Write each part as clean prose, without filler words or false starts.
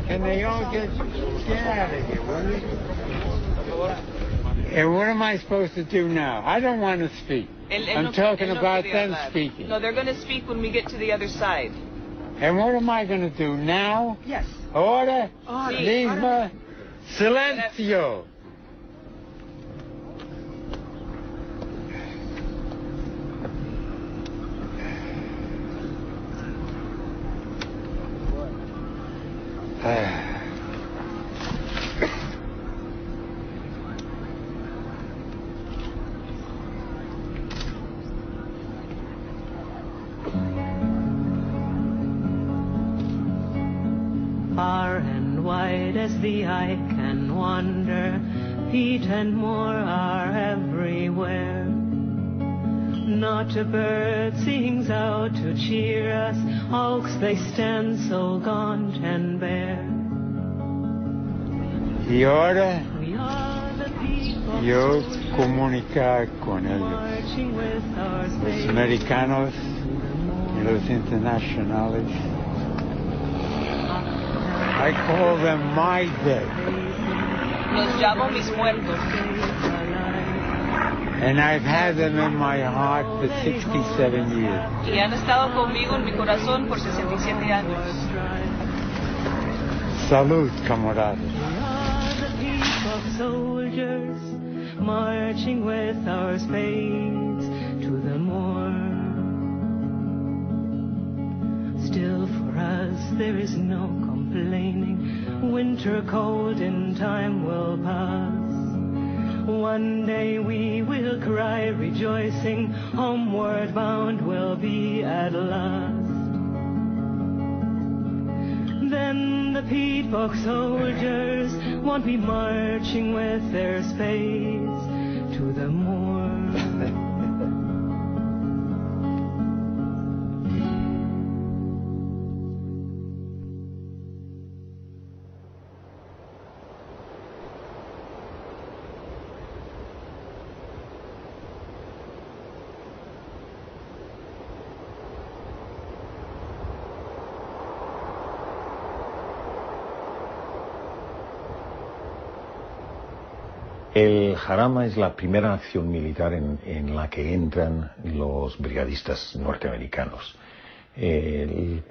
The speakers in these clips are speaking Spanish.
Can they all get out of here, will you? And what am I supposed to do now? I don't want to speak. I'm talking about them speaking. No, they're going to speak when we get to the other side. And what am I going to do now? Yes. Order? Order. Lima. Silencio. Far and wide as the eye can wander, Pete and more are everywhere. Not a bird sings out to cheer us, oaks they stand so gaunt and bare. Y ahora We are the people yo soldiers, comunicar con ellos, marching with our los spades americanos to the y morn. los internacionales. I call them my dead, Los llamo mis muertos. and I've had them in my heart for 67 years. Y han estado conmigo en mi corazón por 67 años. Salud, camaradas. Soldiers marching with our spades to the morn. Still for us there is no complaining. Winter cold in time will pass. One day we will cry rejoicing. Homeward bound we'll be at last. Then the Peatbog soldiers won't be marching with their spades to the morn. El Jarama es la primera acción militar en la que entran los brigadistas norteamericanos. El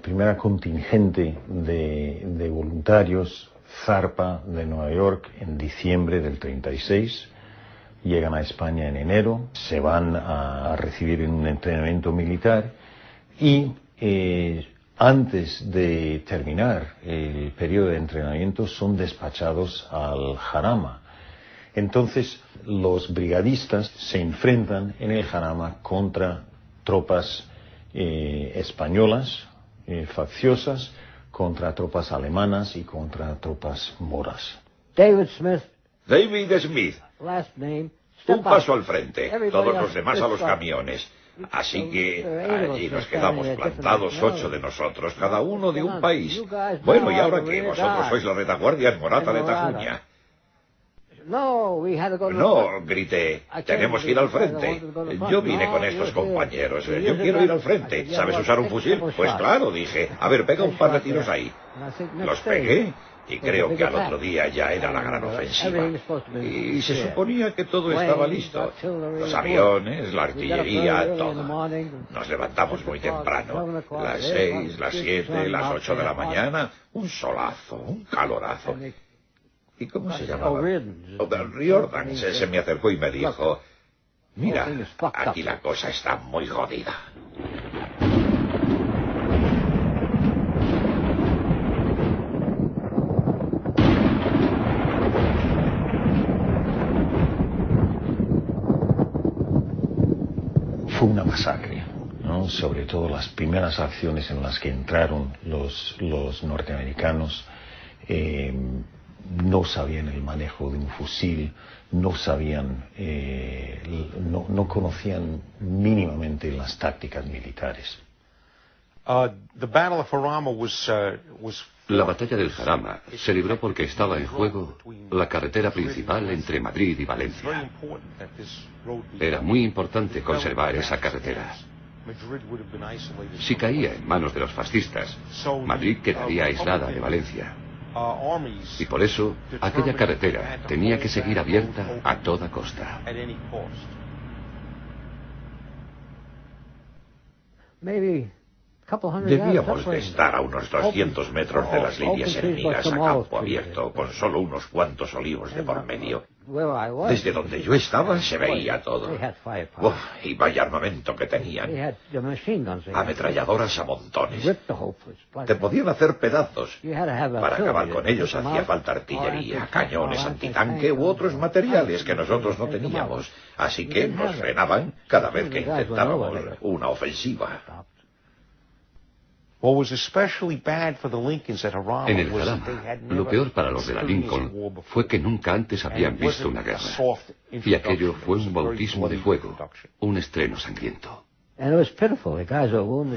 primer contingente de voluntarios zarpa de Nueva York en diciembre del 36, llegan a España en enero, se van a recibir un entrenamiento militar y antes de terminar el periodo de entrenamiento son despachados al Jarama. Entonces los brigadistas se enfrentan en el Jarama contra tropas españolas, facciosas, contra tropas alemanas y contra tropas moras. David Smith, David Smith, last name. un paso al frente, todos los demás a los camiones. Así que allí nos quedamos plantados 8 de nosotros, cada uno de un país. Bueno, ¿y ahora qué? Vosotros sois la retaguardia en Morata de Tajuña. No, grité, tenemos que ir al frente. Yo vine con estos compañeros, yo quiero ir al frente. ¿Sabes usar un fusil? Pues claro, dije. A ver, pega un par de tiros ahí. Los pegué y creo que al otro día ya era la gran ofensiva. Y se suponía que todo estaba listo. Los aviones, la artillería, todo. Nos levantamos muy temprano. Las 6, las 7, las 8 de la mañana. Un solazo, un calorazo. ¿Y cómo se llamaba? Riordan se me acercó y me dijo, mira, aquí la cosa está muy jodida. Fue una masacre, ¿no? Sobre todo las primeras acciones en las que entraron los norteamericanos. No sabían el manejo de un fusil, no sabían, no conocían mínimamente las tácticas militares. La batalla del Jarama se libró porque estaba en juego la carretera principal entre Madrid y Valencia. Era muy importante conservar esa carretera. Si caía en manos de los fascistas, Madrid quedaría aislada de Valencia. Y por eso, aquella carretera tenía que seguir abierta a toda costa. Debíamos de estar a unos 200 metros de las líneas enemigas a campo abierto, con solo unos cuantos olivos de por medio. Desde donde yo estaba se veía todo. Uf, y vaya armamento que tenían. Ametralladoras a montones. Te podían hacer pedazos. Para acabar con ellos hacía falta artillería, cañones antitanque u otros materiales que nosotros no teníamos. Así que nos frenaban cada vez que intentábamos una ofensiva. En el Jarama, lo peor para los de la Lincoln fue que nunca antes habían visto una guerra. Y aquello fue un bautismo de fuego, un estreno sangriento.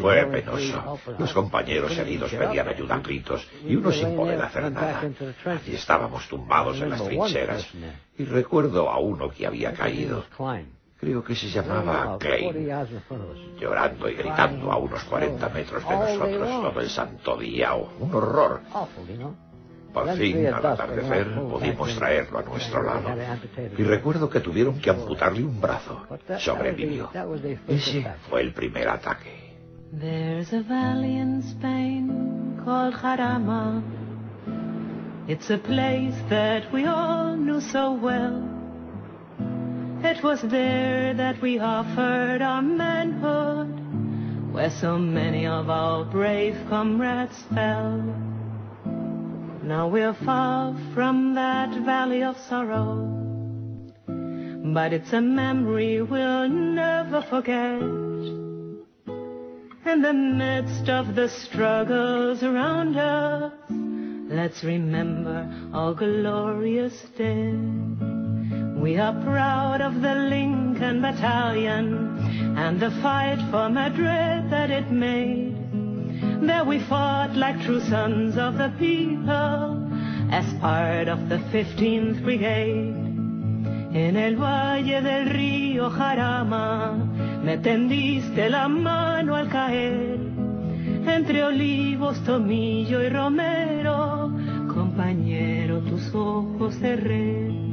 Fue penoso. Los compañeros heridos pedían ayuda a gritos y uno sin poder hacer nada. Allí estábamos tumbados en las trincheras. Y recuerdo a uno que había caído. Creo que se llamaba Klein, llorando y gritando a unos 40 metros de nosotros todo el santo día. Un horror. Por fin, al atardecer, pudimos traerlo a nuestro lado. Y recuerdo que tuvieron que amputarle un brazo. Sobrevivió. Ese fue el primer ataque. There's a valley in Spain called Jarama. It's a place that we all knew so well. It was there that we offered our manhood, where so many of our brave comrades fell. Now we're far from that valley of sorrow, but it's a memory we'll never forget. In the midst of the struggles around us, let's remember our glorious dead. We are proud of the Lincoln Battalion and the fight for Madrid that it made. There we fought like true sons of the people as part of the 15th Brigade. En el valle del río Jarama me tendiste la mano al caer. Entre olivos, tomillo y romero, compañero, tus ojos cerré.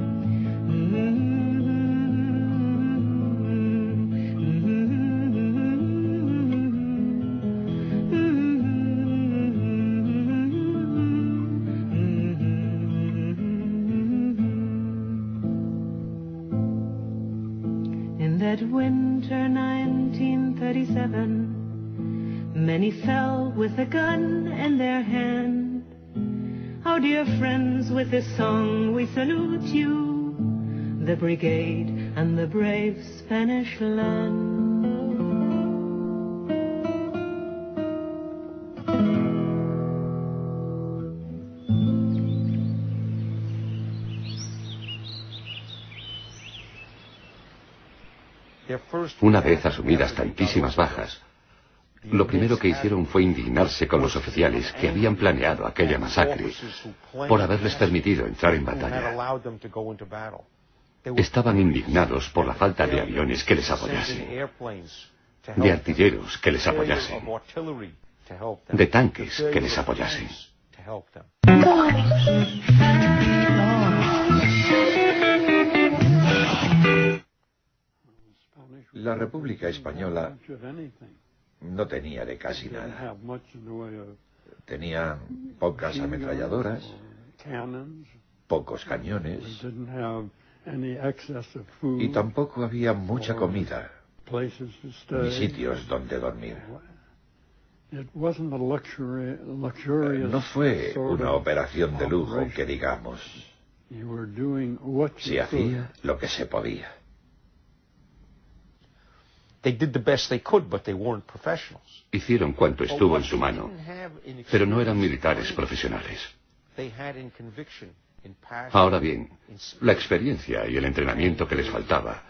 In that winter 1937, many fell with a gun in their hand. Our dear friends, with this song we salute you, the brigade and the brave Spanish land. Una vez asumidas tantísimas bajas, lo primero que hicieron fue indignarse con los oficiales que habían planeado aquella masacre por haberles permitido entrar en batalla. Estaban indignados por la falta de aviones que les apoyasen, de artilleros que les apoyasen, de tanques que les apoyasen. La República Española no tenía de casi nada. Tenía pocas ametralladoras, pocos cañones, y tampoco había mucha comida, ni sitios donde dormir. No fue una operación de lujo, que digamos. Se hacía lo que se podía. Hicieron cuanto estuvo en su mano, pero no eran militares profesionales. Ahora bien, la experiencia y el entrenamiento que les faltaba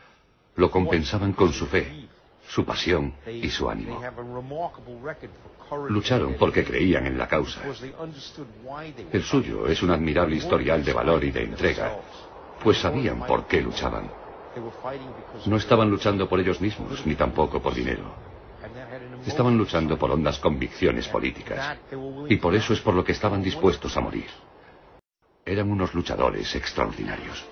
lo compensaban con su fe, su pasión y su ánimo. Lucharon porque creían en la causa. El suyo es un admirable historial de valor y de entrega, pues sabían por qué luchaban. No estaban luchando por ellos mismos, ni tampoco por dinero. Estaban luchando por hondas convicciones políticas, y por eso es por lo que estaban dispuestos a morir. Eran unos luchadores extraordinarios.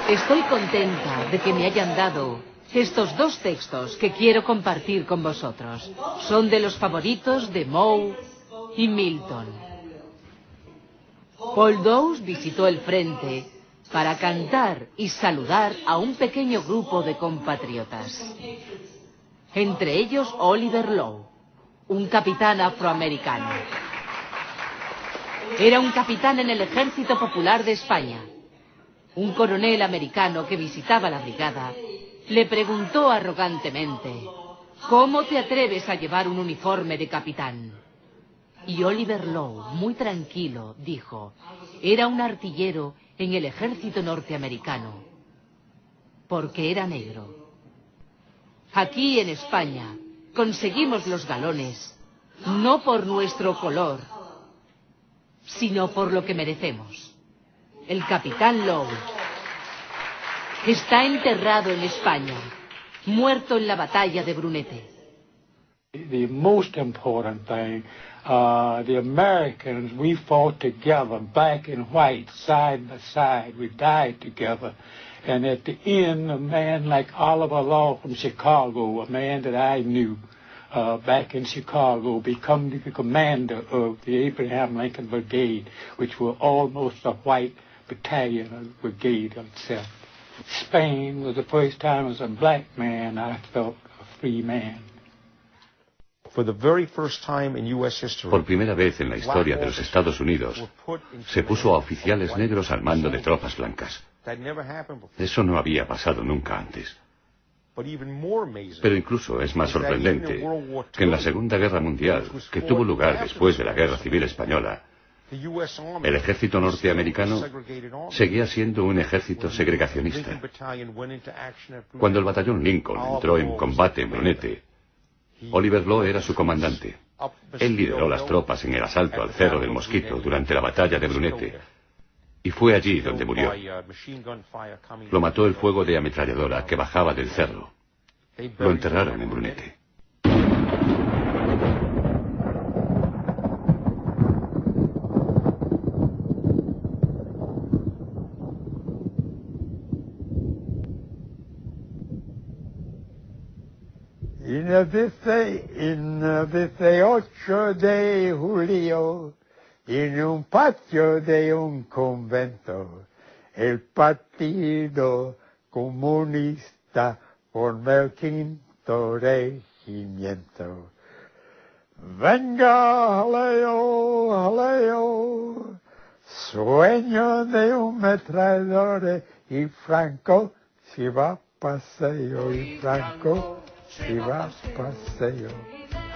Estoy contenta de que me hayan dado estos dos textos que quiero compartir con vosotros. Son de los favoritos de Moe y Milton. Paul Dowse visitó el frente para cantar y saludar a un pequeño grupo de compatriotas. Entre ellos Oliver Lowe, un capitán afroamericano. Era un capitán en el Ejército Popular de España. Un coronel americano que visitaba la brigada le preguntó arrogantemente: ¿cómo te atreves a llevar un uniforme de capitán? Y Oliver Lowe, muy tranquilo, dijo: era un artillero en el ejército norteamericano, porque era negro. Aquí en España conseguimos los galones no por nuestro color, sino por lo que merecemos. El capitán Lowe está enterrado en España, muerto en la batalla de Brunete. The most important thing, the Americans, we fought together, black and white, side by side. We died together. And at the end, a man like Oliver Law from Chicago, a man that I knew back in Chicago, become the commander of the Abraham Lincoln Brigade, which were almost a white battalion of brigade itself. Spain was the first time as a black man I felt a free man. Por primera vez en la historia de los Estados Unidos, se puso a oficiales negros al mando de tropas blancas. Eso no había pasado nunca antes. Pero incluso es más sorprendente que en la Segunda Guerra Mundial, que tuvo lugar después de la Guerra Civil Española, el ejército norteamericano seguía siendo un ejército segregacionista. Cuando el batallón Lincoln entró en combate en Brunete, Oliver Lowe era su comandante. Él lideró las tropas en el asalto al Cerro del Mosquito durante la batalla de Brunete, y fue allí donde murió. Lo mató el fuego de ametralladora que bajaba del cerro. Lo enterraron en Brunete. En el 18 de julio, en un patio de un convento, el Partido Comunista formó el 5º regimiento. Venga, jaleo, jaleo, sueño de un ametrallador, y Franco se va a paseo, y Franco se va a paseo.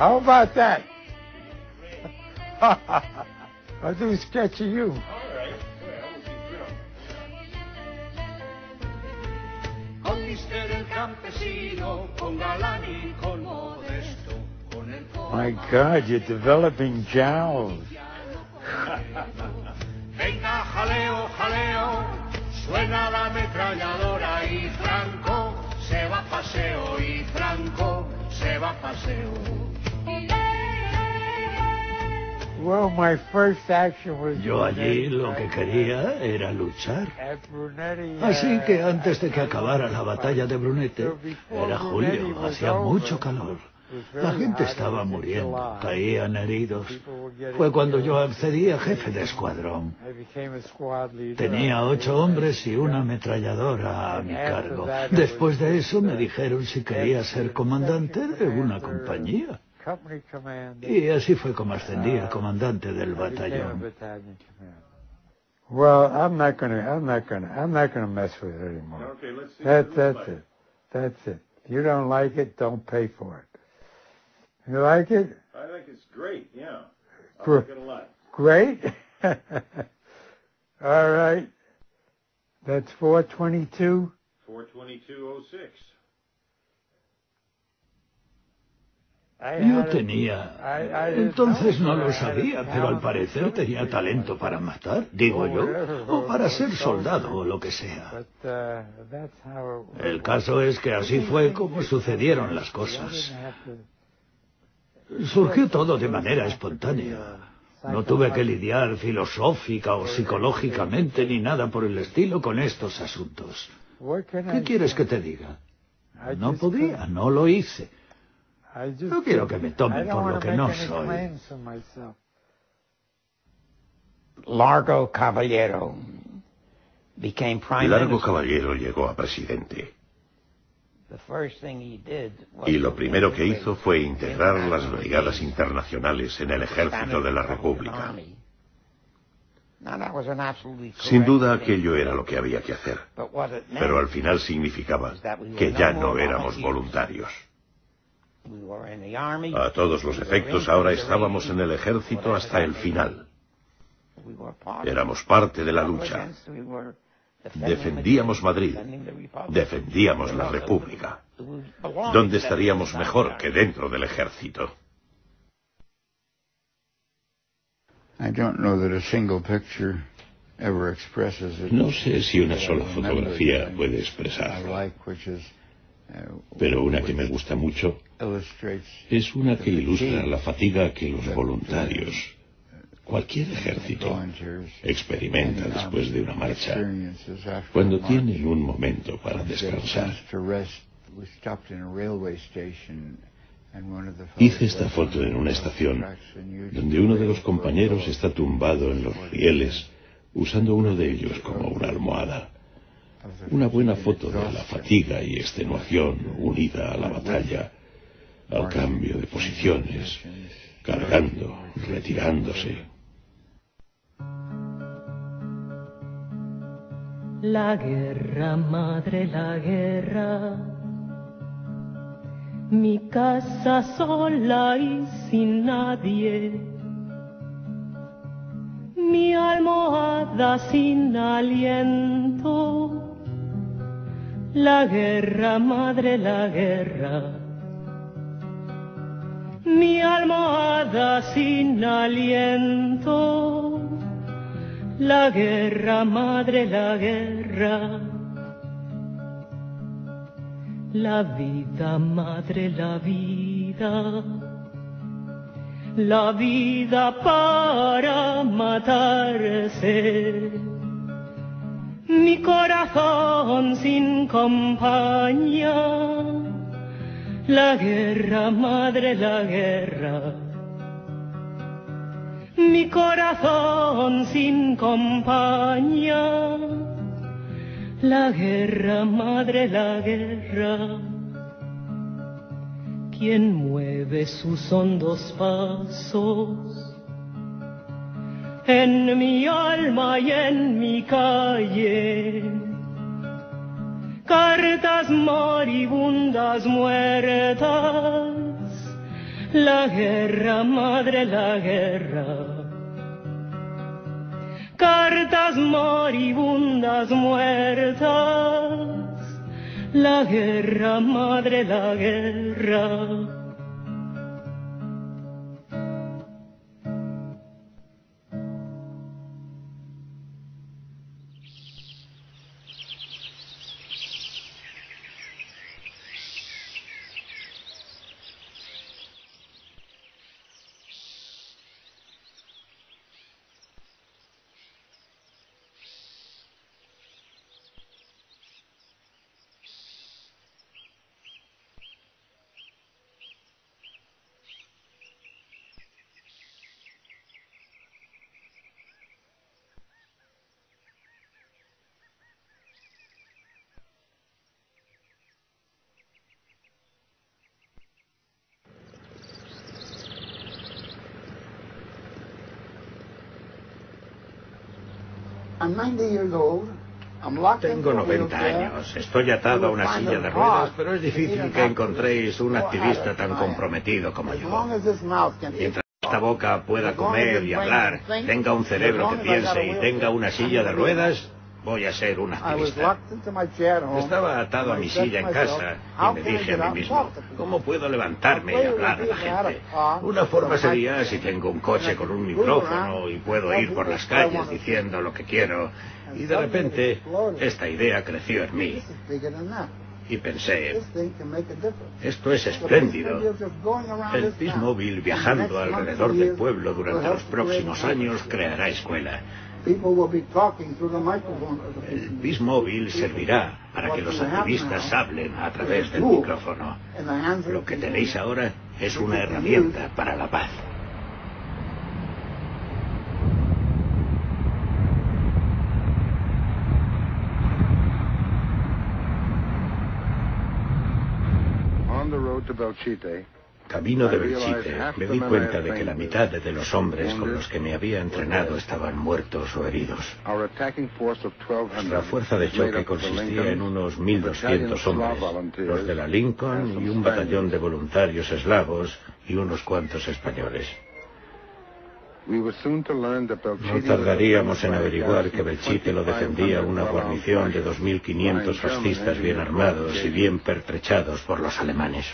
How about that? I'll do a sketch of you. My God, you're developing jowls. Venga, jaleo, jaleo, suena la ametralladora y Franco se va a paseo, y Franco se va a paseo. Yo allí lo que quería era luchar. Así que antes de que acabara la batalla de Brunete, era julio, hacía mucho calor. La gente estaba muriendo, caían heridos. Fue cuando yo accedí a jefe de escuadrón. Tenía 8 hombres y una ametralladora a mi cargo. Después de eso me dijeron si quería ser comandante de una compañía. Y así fue como ascendí a comandante del batallón. Well, I'm not gonna mess with it anymore. Okay, let's see. That's it. That's it. If you don't like it, don't pay for it. You like it? I think it's great, yeah. I Gr- like it a lot. Great. All right. That's 422. 42206. Yo tenía... Entonces no lo sabía, pero al parecer tenía talento para matar, digo yo, o para ser soldado o lo que sea. El caso es que así fue como sucedieron las cosas. Surgió todo de manera espontánea. No tuve que lidiar filosófica o psicológicamente ni nada por el estilo con estos asuntos. ¿Qué quieres que te diga? No podía, no lo hice. No quiero que me tomen por lo que no soy. Largo Caballero Largo Caballero llegó a presidente. Y lo primero que hizo fue integrar las brigadas internacionales en el ejército de la República. Sin duda aquello era lo que había que hacer, pero al final significaba que ya no éramos voluntarios. A todos los efectos, ahora estábamos en el ejército hasta el final. Éramos parte de la lucha. Defendíamos Madrid. Defendíamos la República. ¿Dónde estaríamos mejor que dentro del ejército? No sé si una sola fotografía puede expresarlo, pero una que me gusta mucho es una que ilustra la fatiga que los voluntarios, cualquier ejército, experimenta después de una marcha, cuando tienen un momento para descansar. Hice esta foto en una estación, donde uno de los compañeros está tumbado en los rieles, usando uno de ellos como una almohada. Una buena foto de la fatiga y extenuación unida a la batalla, al cambio de posiciones, cargando, retirándose. La guerra, madre, la guerra, mi casa sola y sin nadie, mi almohada sin aliento. La guerra, madre, la guerra, mi almohada sin aliento. La guerra, madre, la guerra. La vida, madre, la vida. La vida para matarse. Mi corazón sin compañía. La guerra, madre, la guerra. Mi corazón sin compañía. La guerra, madre, la guerra. ¿Quién mueve sus hondos pasos en mi alma y en mi calle? Cartas moribundas muertas. La guerra, madre, la guerra. Cartas moribundas muertas. La guerra, madre, la guerra. Tengo 90 años, estoy atado a una silla de ruedas, pero es difícil que encontréis un activista tan comprometido como yo. Mientras esta boca pueda comer y hablar, tenga un cerebro que piense y tenga una silla de ruedas, voy a ser un activista. Estaba atado a mi silla en casa y me dije a mí mismo, ¿cómo puedo levantarme y hablar a la gente? Una forma sería si tengo un coche con un micrófono y puedo ir por las calles diciendo lo que quiero. Y de repente, esta idea creció en mí. Y pensé, esto es espléndido. El Peace viajando alrededor del pueblo durante los próximos años creará escuela. El Peace servirá para que los activistas hablen a través del micrófono. Lo que tenéis ahora es una herramienta para la paz. Camino de Belchite, me di cuenta de que la mitad de los hombres con los que me había entrenado estaban muertos o heridos. Nuestra fuerza de choque consistía en unos 1.200 hombres, los de la Lincoln y un batallón de voluntarios eslavos y unos cuantos españoles. No tardaríamos en averiguar que Belchite lo defendía una guarnición de 2.500 fascistas bien armados y bien pertrechados por los alemanes.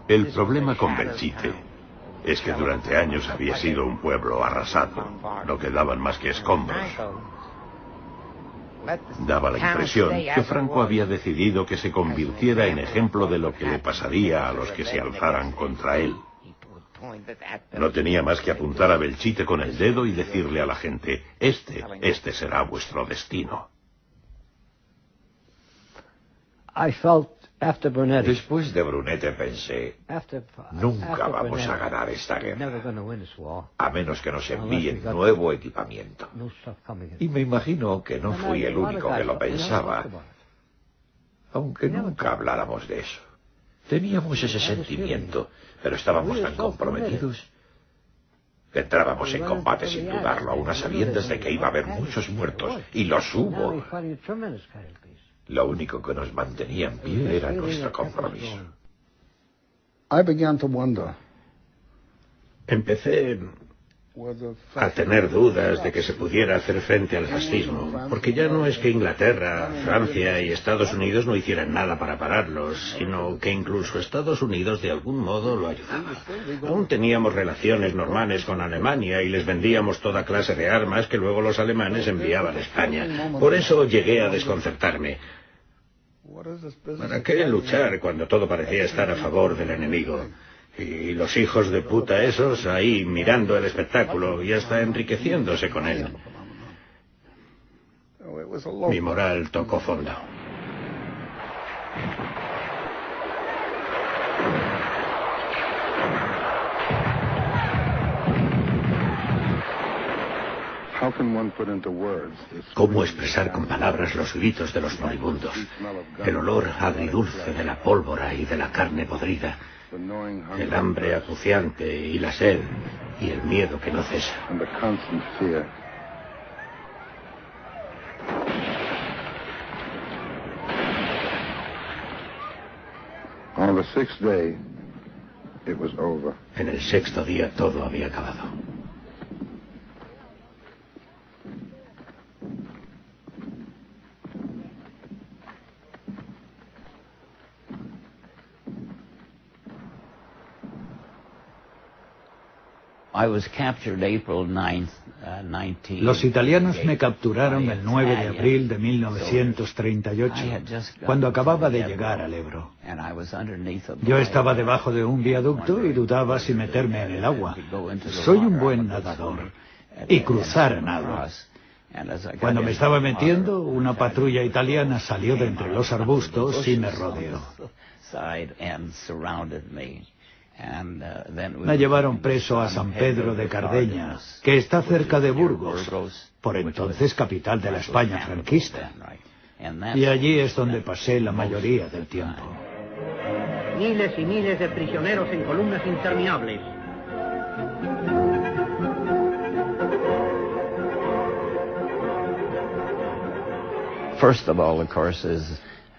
El problema con Belchite es que durante años había sido un pueblo arrasado. No quedaban más que escombros. Daba la impresión que Franco había decidido que se convirtiera en ejemplo de lo que le pasaría a los que se alzaran contra él. No tenía más que apuntar a Belchite con el dedo y decirle a la gente, este será vuestro destino. Después de Brunete pensé, nunca vamos a ganar esta guerra, a menos que nos envíen nuevo equipamiento. Y me imagino que no fui el único que lo pensaba, aunque nunca habláramos de eso. Teníamos ese sentimiento, pero estábamos tan comprometidos que entrábamos en combate sin dudarlo, aún a sabiendas de que iba a haber muchos muertos, y los hubo. Lo único que nos mantenía en pie era nuestro compromiso. Empecé a tener dudas de que se pudiera hacer frente al fascismo, porque ya no es que Inglaterra, Francia y Estados Unidos no hicieran nada para pararlos, sino que incluso Estados Unidos de algún modo lo ayudaba. Aún teníamos relaciones normales con Alemania y les vendíamos toda clase de armas que luego los alemanes enviaban a España. Por eso llegué a desconcertarme. ¿Para qué luchar cuando todo parecía estar a favor del enemigo? Y los hijos de puta esos ahí mirando el espectáculo y hasta enriqueciéndose con él. Mi moral tocó fondo. ¿Cómo expresar con palabras los gritos de los moribundos? El olor agridulce de la pólvora y de la carne podrida, el hambre acuciante y la sed y el miedo que no cesa. En el sexto día todo había acabado. Los italianos me capturaron el 9 de abril de 1938, cuando acababa de llegar al Ebro. Yo estaba debajo de un viaducto y dudaba si meterme en el agua. Soy un buen nadador, y cruzar a nado. Cuando me estaba metiendo, una patrulla italiana salió de entre los arbustos y me rodeó. Me llevaron preso a San Pedro de Cardeña, que está cerca de Burgos, por entonces capital de la España franquista. Y allí es donde pasé la mayoría del tiempo. Miles y miles de prisioneros en columnas interminables.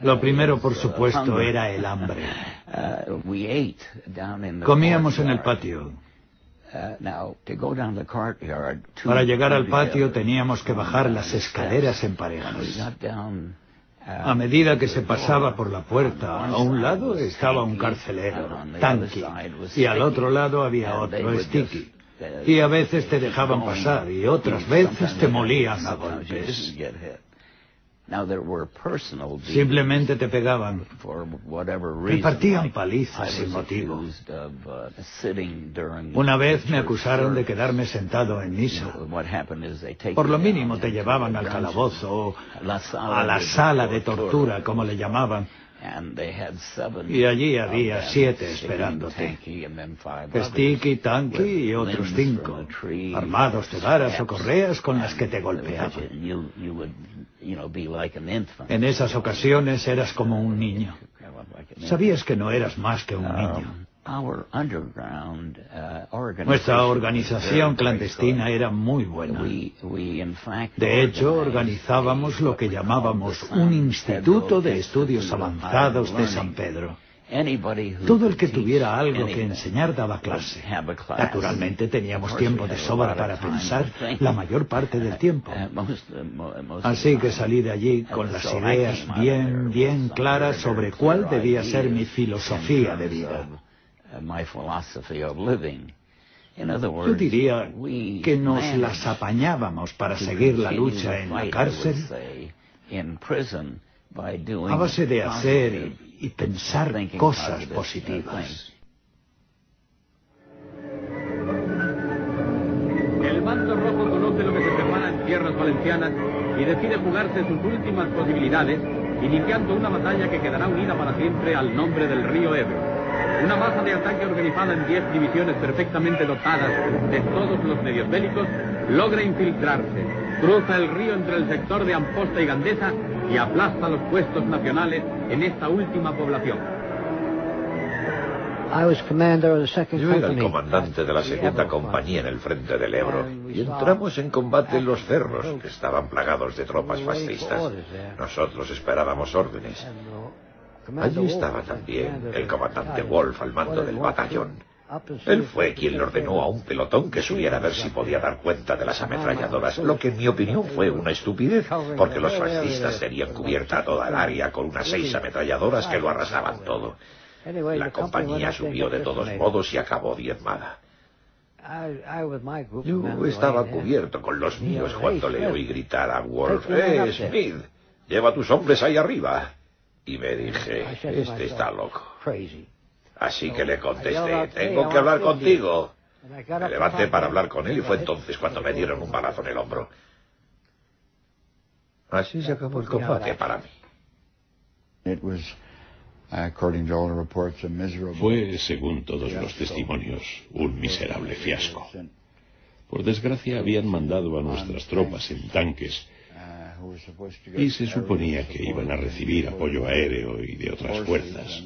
Lo primero, por supuesto, era el hambre. Comíamos en el patio. Para llegar al patio teníamos que bajar las escaleras en parejas. A medida que se pasaba por la puerta, a un lado estaba un carcelero, Tanky, y al otro lado había otro, Sticky. Y a veces te dejaban pasar y otras veces te molían a golpes. Simplemente te pegaban. Repartían palizas sin motivo. Una vez me acusaron de quedarme sentado en misa. Por lo mínimo te llevaban al calabozo, a la sala de tortura, como le llamaban. Y allí había 7 esperándote. Sticky, Tanky y otros 5, armados de varas o correas con las que te golpeaban. En esas ocasiones eras como un niño. Sabías que no eras más que un niño. Nuestra organización clandestina era muy buena. De hecho, organizábamos lo que llamábamos un Instituto de Estudios Avanzados de San Pedro. Todo el que tuviera algo que enseñar daba clase. Naturalmente teníamos tiempo de sobra para pensar la mayor parte del tiempo. Así que salí de allí con las ideas bien claras sobre cuál debía ser mi filosofía de vida. Yo diría que nos las apañábamos para seguir la lucha en la cárcel a base de hacer y pensar cosas positivas. El bando rojo conoce lo que se prepara en tierras valencianas y decide jugarse sus últimas posibilidades, iniciando una batalla que quedará unida para siempre al nombre del río Ebro. Una masa de ataque organizada en 10 divisiones perfectamente dotadas de todos los medios bélicos logra infiltrarse, cruza el río entre el sector de Amposta y Gandesa y aplasta los puestos nacionales en esta última población. Yo era el comandante de la segunda compañía en el frente del Ebro y entramos en combate en los cerros, que estaban plagados de tropas fascistas. Nosotros esperábamos órdenes. Allí estaba también el comandante Wolf al mando del batallón. Él fue quien le ordenó a un pelotón que subiera a ver si podía dar cuenta de las ametralladoras, lo que en mi opinión fue una estupidez, porque los fascistas tenían cubierta toda el área con unas 6 ametralladoras que lo arrasaban todo. La compañía subió de todos modos y acabó diezmada. Yo estaba cubierto con los míos cuando le oí gritar a Wolf: Smith, lleva a tus hombres ahí arriba. Y me dije, este está loco. Así que le contesté, tengo que hablar contigo. Me levanté para hablar con él y fue entonces cuando me dieron un balazo en el hombro. Así se acabó el combate para mí. Fue, según todos los testimonios, un miserable fiasco. Por desgracia, habían mandado a nuestras tropas en tanques y se suponía que iban a recibir apoyo aéreo y de otras fuerzas.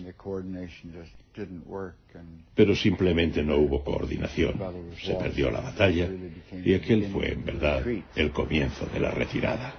Pero simplemente no hubo coordinación, se perdió la batalla y aquel fue, en verdad, el comienzo de la retirada.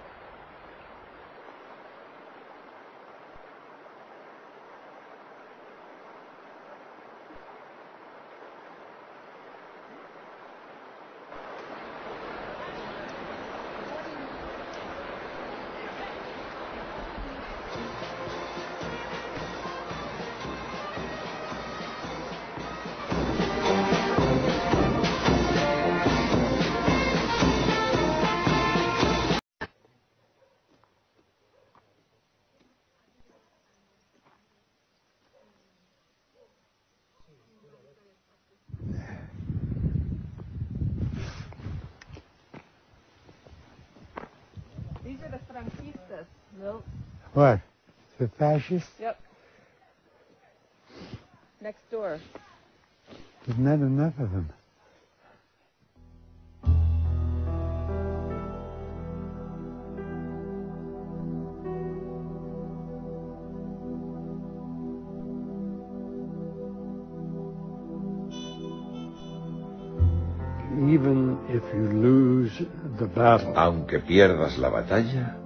What? The fascists? Yep. Next door. There's not enough of them. Even if you lose the battle, aunque pierdas la batalla,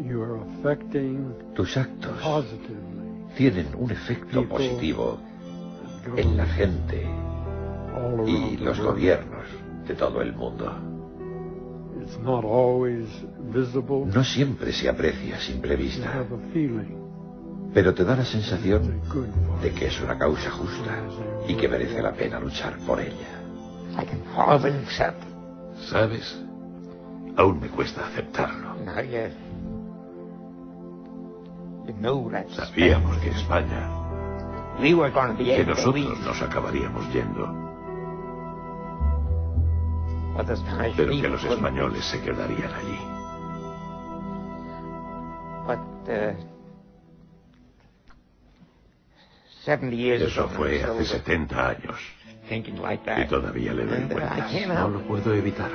you are affecting tus actos positively tienen un efecto positivo en la gente y los gobiernos de todo el mundo. It's not always visible. No siempre se aprecia a simple vista, pero te da la sensación de que es una causa justa y que merece la pena luchar por ella. ¿Sabes? Aún me cuesta aceptarlo. Sabíamos que España, que nosotros nos acabaríamos yendo, pero que los españoles se quedarían allí. Eso fue hace 70 años. Y todavía le doy vueltas. No lo puedo evitar.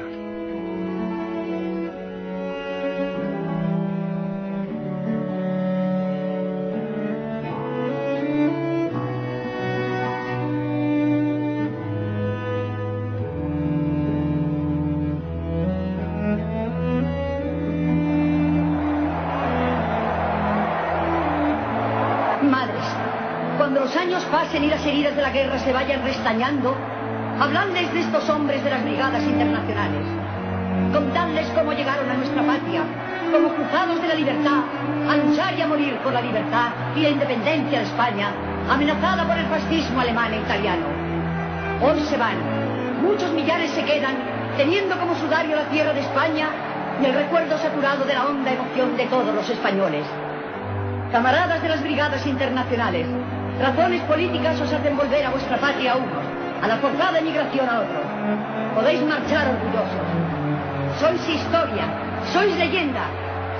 Pasen y las heridas de la guerra se vayan restañando, habladles de estos hombres de las brigadas internacionales. Contadles cómo llegaron a nuestra patria, como cruzados de la libertad, a luchar y a morir por la libertad y la independencia de España, amenazada por el fascismo alemán e italiano. Hoy se van, muchos millares se quedan, teniendo como sudario la tierra de España y el recuerdo saturado de la honda emoción de todos los españoles. Camaradas de las brigadas internacionales, razones políticas os hacen volver a vuestra patria a unos, a la forzada emigración a otros. Podéis marchar orgullosos. Sois historia, sois leyenda,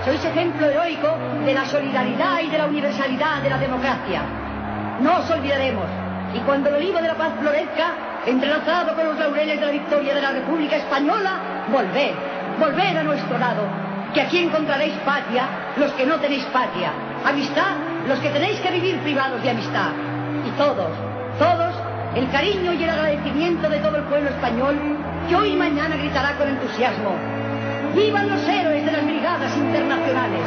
sois ejemplo heroico de la solidaridad y de la universalidad de la democracia. No os olvidaremos, y cuando el olivo de la paz florezca, entrelazado con los laureles de la victoria de la República Española, volved, volved a nuestro lado, que aquí encontraréis patria los que no tenéis patria, amistad los que tenéis que vivir privados de amistad. Y todos, todos, el cariño y el agradecimiento de todo el pueblo español, que hoy y mañana gritará con entusiasmo: ¡vivan los héroes de las brigadas internacionales!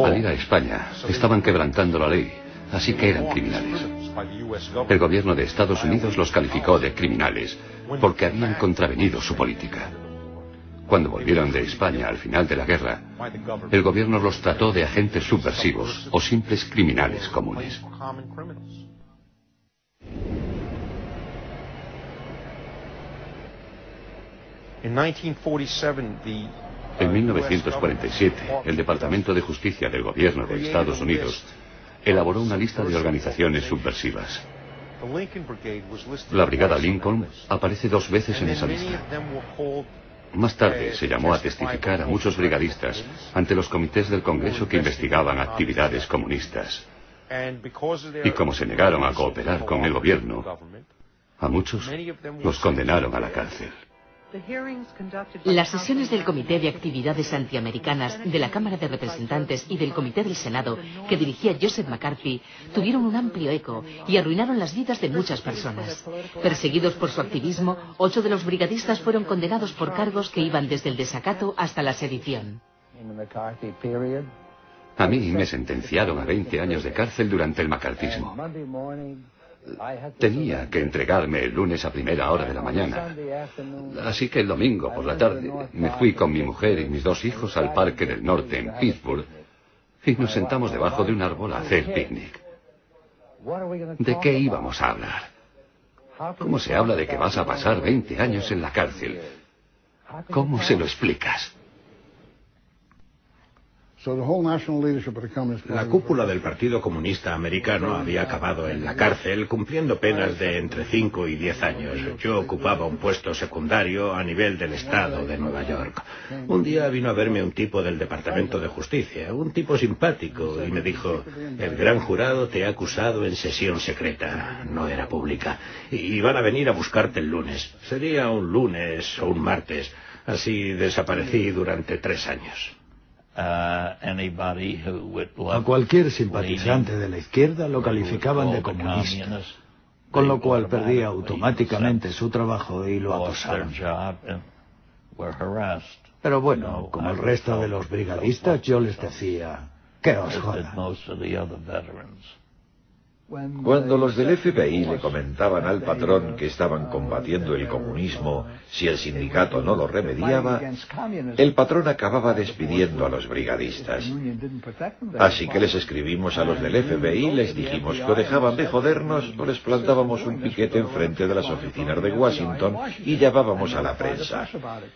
Al ir a España, estaban quebrantando la ley, así que eran criminales. El gobierno de Estados Unidos los calificó de criminales porque habían contravenido su política. Cuando volvieron de España al final de la guerra, el gobierno los trató de agentes subversivos o simples criminales comunes. En 1947, el Departamento de Justicia del Gobierno de Estados Unidos elaboró una lista de organizaciones subversivas. La Brigada Lincoln aparece 2 veces en esa lista. Más tarde se llamó a testificar a muchos brigadistas ante los comités del Congreso que investigaban actividades comunistas. Y como se negaron a cooperar con el gobierno, a muchos los condenaron a la cárcel. Las sesiones del Comité de Actividades Antiamericanas de la Cámara de Representantes y del Comité del Senado, que dirigía Joseph McCarthy, tuvieron un amplio eco y arruinaron las vidas de muchas personas. Perseguidos por su activismo, 8 de los brigadistas fueron condenados por cargos que iban desde el desacato hasta la sedición. A mí me sentenciaron a 20 años de cárcel durante el macartismo. Tenía que entregarme el lunes a primera hora de la mañana. Así que el domingo por la tarde me fui con mi mujer y mis 2 hijos al Parque del Norte en Pittsburgh y nos sentamos debajo de un árbol a hacer picnic. ¿De qué íbamos a hablar? ¿Cómo se habla de que vas a pasar 20 años en la cárcel? ¿Cómo se lo explicas? La cúpula del Partido Comunista Americano había acabado en la cárcel cumpliendo penas de entre 5 y 10 años. Yo ocupaba un puesto secundario a nivel del estado de Nueva York. Un día vino a verme un tipo del Departamento de Justicia, un tipo simpático, y me dijo: el gran jurado te ha acusado en sesión secreta, no era pública, y van a venir a buscarte el lunes. Sería un lunes o un martes. Así desaparecí durante 3 años. A cualquier simpatizante de la izquierda lo calificaban de comunista, con lo cual perdía automáticamente su trabajo y lo acosaron. Pero bueno, como el resto de los brigadistas, yo les decía: que os jodan. Cuando los del FBI le comentaban al patrón que estaban combatiendo el comunismo si el sindicato no lo remediaba, el patrón acababa despidiendo a los brigadistas. Así que les escribimos a los del FBI y les dijimos que o dejaban de jodernos o les plantábamos un piquete enfrente de las oficinas de Washington y llamábamos a la prensa.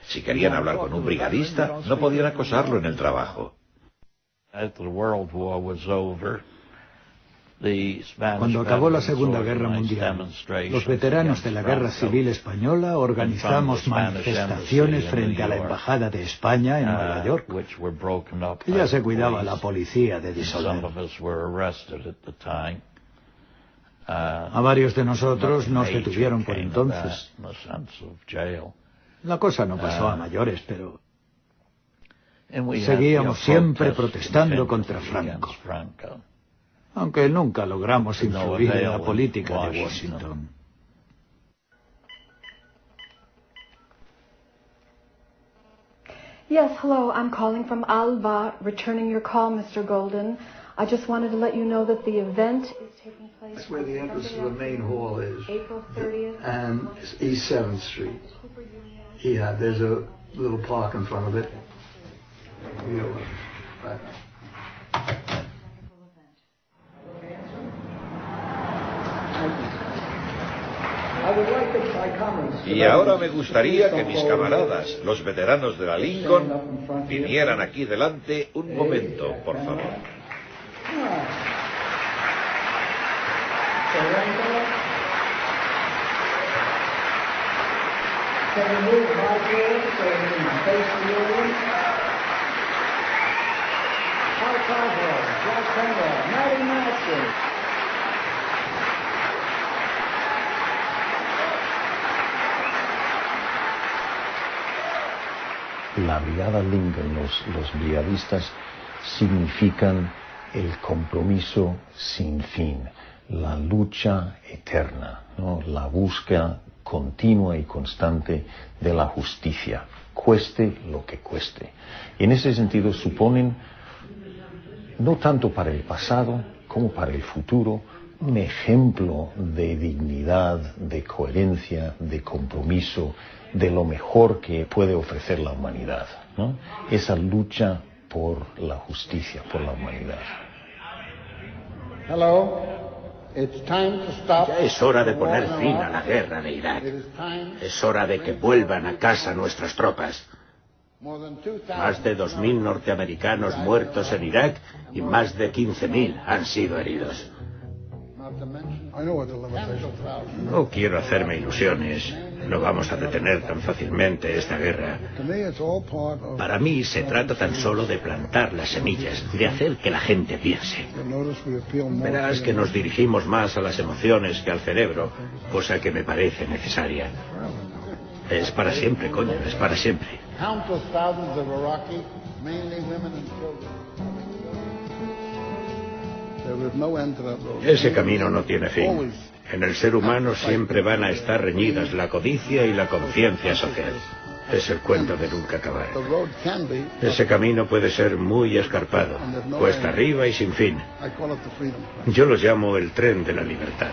Si querían hablar con un brigadista, no podían acosarlo en el trabajo. Cuando acabó la Segunda Guerra Mundial, los veteranos de la Guerra Civil Española organizamos manifestaciones frente a la Embajada de España en Nueva York. Y ya se cuidaba la policía de disolver. A varios de nosotros nos detuvieron por entonces. La cosa no pasó a mayores, pero seguíamos siempre protestando contra Franco. Aunque nunca logramos influir en la política de Washington. Yes, hello. I'm calling from Alba, returning your call, Mr. Golden. I just wanted to let you know that the event is taking place. That's where the entrance to the main hall is. April 30th. And East 7th Street. Yeah, there's a little park in front of it. Y ahora me gustaría que mis camaradas, los veteranos de la Lincoln, vinieran aquí delante un momento, por favor. La brigada Lincoln, los brigadistas, significan el compromiso sin fin, la lucha eterna, ¿no? La búsqueda continua y constante de la justicia, cueste lo que cueste. Y en ese sentido suponen, no tanto para el pasado como para el futuro, un ejemplo de dignidad, de coherencia, de compromiso, de lo mejor que puede ofrecer la humanidad, ¿no? Esa lucha por la justicia, por la humanidad. Ya es hora de poner fin a la guerra de Irak. Es hora de que vuelvan a casa nuestras tropas. Más de 2.000 norteamericanos muertos en Irak y más de 15.000 han sido heridos. No quiero hacerme ilusiones. No vamos a detener tan fácilmente esta guerra. Para mí se trata tan solo de plantar las semillas, de hacer que la gente piense. Verás que nos dirigimos más a las emociones que al cerebro, cosa que me parece necesaria. Es para siempre, coño, es para siempre. Ese camino no tiene fin. En el ser humano siempre van a estar reñidas la codicia y la conciencia social. Es el cuento de nunca acabar. Ese camino puede ser muy escarpado, cuesta arriba y sin fin. Yo lo llamo el tren de la libertad.